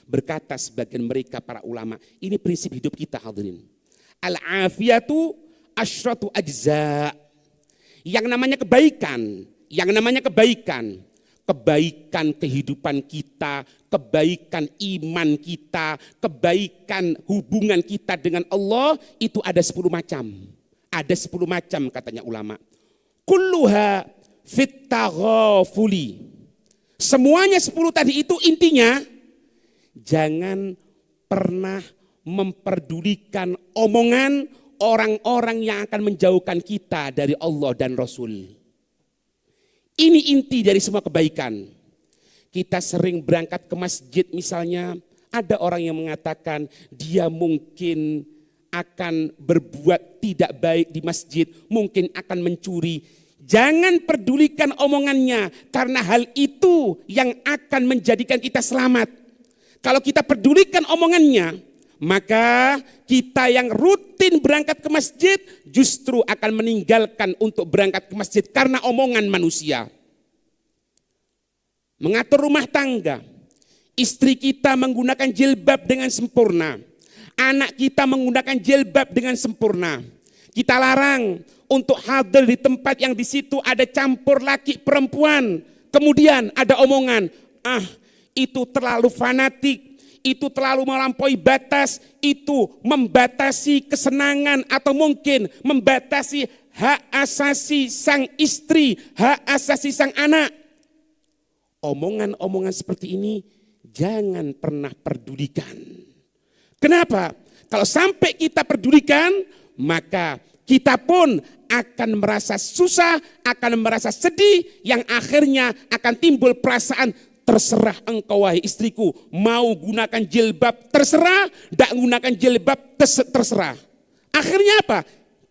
Berkata sebagian mereka para ulama, ini prinsip hidup kita hadirin. Al-afiyatu asyratu ajza. Yang namanya kebaikan, kebaikan kehidupan kita, kebaikan iman kita, kebaikan hubungan kita dengan Allah, itu ada 10 macam. Ada 10 macam katanya ulama. Kulluha fit taghafuli. Semuanya 10 tadi itu intinya, jangan pernah memperdulikan omongan orang-orang yang akan menjauhkan kita dari Allah dan Rasul. Ini inti dari semua kebaikan. Kita sering berangkat ke masjid misalnya, ada orang yang mengatakan dia mungkin akan berbuat tidak baik di masjid, mungkin akan mencuri. Jangan pedulikan omongannya, karena hal itu yang akan menjadikan kita selamat. Kalau kita pedulikan omongannya, maka kita yang rutin berangkat ke masjid justru akan meninggalkan untuk berangkat ke masjid karena omongan manusia. Mengatur rumah tangga, istri kita menggunakan jilbab dengan sempurna, anak kita menggunakan jilbab dengan sempurna. Kita larang untuk hadir di tempat yang di situ ada campur laki perempuan. Kemudian ada omongan, itu terlalu fanatik, itu terlalu melampaui batas, itu membatasi kesenangan atau mungkin membatasi hak asasi sang istri, hak asasi sang anak. Omongan-omongan seperti ini jangan pernah pedulikan. Kenapa? Kalau sampai kita pedulikan, maka kita pun akan merasa susah, akan merasa sedih, yang akhirnya akan timbul perasaan terserah engkau wahai istriku, mau gunakan jilbab terserah, tidak gunakan jilbab terserah. Akhirnya apa?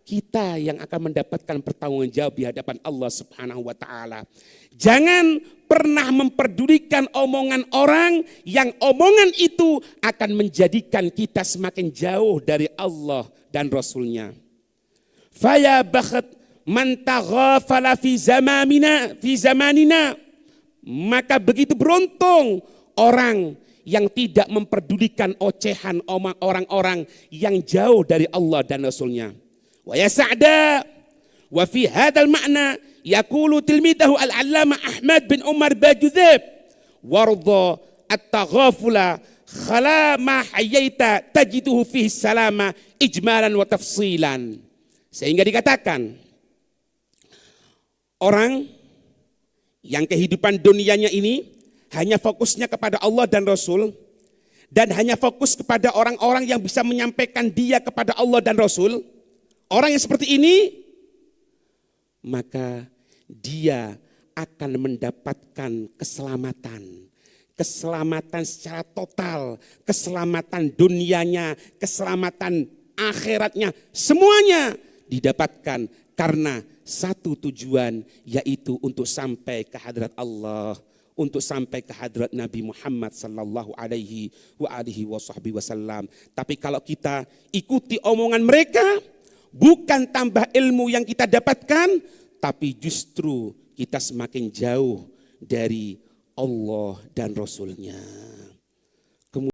Kita yang akan mendapatkan pertanggungjawab di hadapan Allah Subhanahu wa taala. Jangan pernah memperdulikan omongan orang yang omongan itu akan menjadikan kita semakin jauh dari Allah dan Rasulnya. Faya bakhat man taghafala fi zamanina. Maka begitu beruntung orang yang tidak memperdulikan ocehan orang-orang yang jauh dari Allah dan Rasulnya. Wa yas'ada wa fi hadzal ma'na yaqulu tilmidahu al-'allamah Ahmad bin Umar Bajuzab warda at-taghafula khala ma hayyaita tajiduhu fihi salama ijmalan wa tafsilan. Sehingga dikatakan orang yang kehidupan dunianya ini hanya fokusnya kepada Allah dan Rasul, dan hanya fokus kepada orang-orang yang bisa menyampaikan dia kepada Allah dan Rasul. Orang yang seperti ini, maka dia akan mendapatkan keselamatan. Keselamatan secara total, keselamatan dunianya, keselamatan akhiratnya, semuanya didapatkan karena satu tujuan, yaitu untuk sampai ke hadrat Allah, untuk sampai ke hadrat Nabi Muhammad sallallahu alaihi wasallam. Tapi kalau kita ikuti omongan mereka, bukan tambah ilmu yang kita dapatkan, tapi justru kita semakin jauh dari Allah dan Rasulnya.